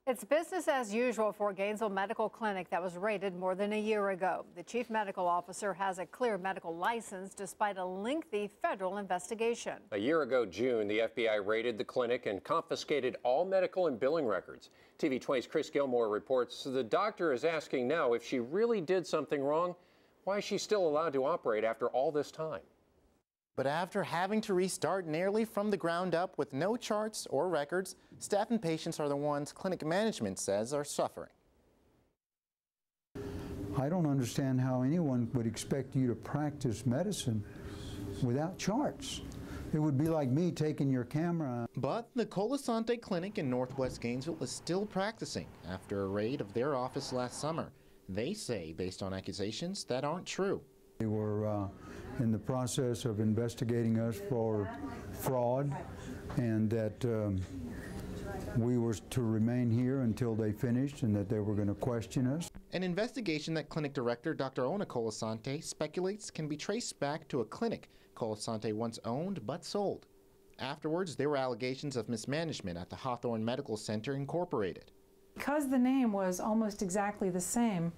It's business as usual for Gainesville Medical Clinic that was raided more than a year ago. The chief medical officer has a clear medical license despite a lengthy federal investigation. A year ago, June, the FBI raided the clinic and confiscated all medical and billing records. TV 20's Chris Gilmore reports the doctor is asking now if she really did something wrong. Why is she still allowed to operate after all this time? But after having to restart nearly from the ground up with no charts or records, staff and patients are the ones clinic management says are suffering. I don't understand how anyone would expect you to practice medicine without charts. It would be like me taking your camera. But the Colasante Clinic in Northwest Gainesville is still practicing after a raid of their office last summer. They say, based on accusations that aren't true. They were in the process of investigating us for fraud, and that we were to remain here until they finished and that they were going to question us. An investigation that clinic director Dr. Ona Colasante speculates can be traced back to a clinic Colasante once owned but sold. Afterwards, there were allegations of mismanagement at the Hawthorne Medical Center Incorporated. Because the name was almost exactly the same,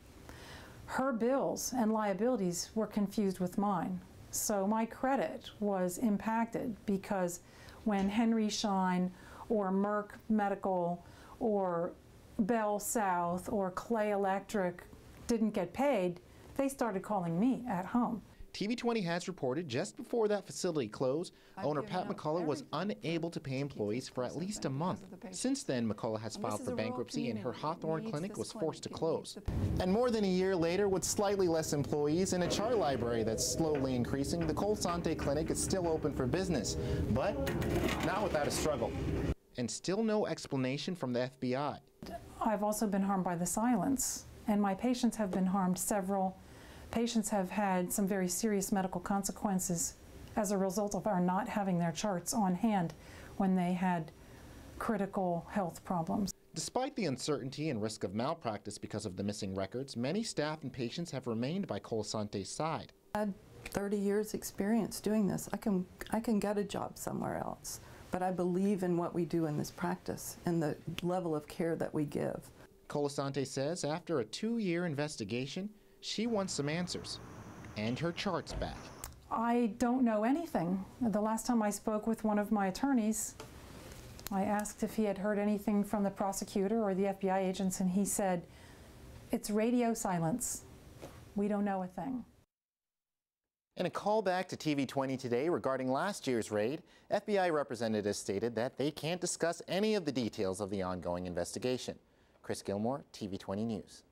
her bills and liabilities were confused with mine. So my credit was impacted because when Henry Schein or Merck Medical or Bell South or Clay Electric didn't get paid, they started calling me at home. TV 20 has reported just before that facility closed, owner Pat McCullough was unable to pay employees for at least a month. Since then, McCullough has filed for bankruptcy and her Hawthorne clinic was forced to close. And more than a year later, with slightly less employees and a chart library that's slowly increasing, the Colasante Clinic is still open for business, but not without a struggle. And still no explanation from the FBI. I've also been harmed by the silence, and my patients have been harmed. Several patients have had some very serious medical consequences as a result of our not having their charts on hand when they had critical health problems. Despite the uncertainty and risk of malpractice because of the missing records, many staff and patients have remained by Colasante's side. I had 30 years experience doing this. I can get a job somewhere else, but I believe in what we do in this practice and the level of care that we give. Colasante says after a 2-year investigation, she wants some answers and her charts back. I don't know anything. The last time I spoke with one of my attorneys, I asked if he had heard anything from the prosecutor or the FBI agents, and he said, "It's radio silence. We don't know a thing." In a call back to TV 20 today regarding last year's raid, FBI representatives stated that they can't discuss any of the details of the ongoing investigation. Chris Gilmore, TV 20 News.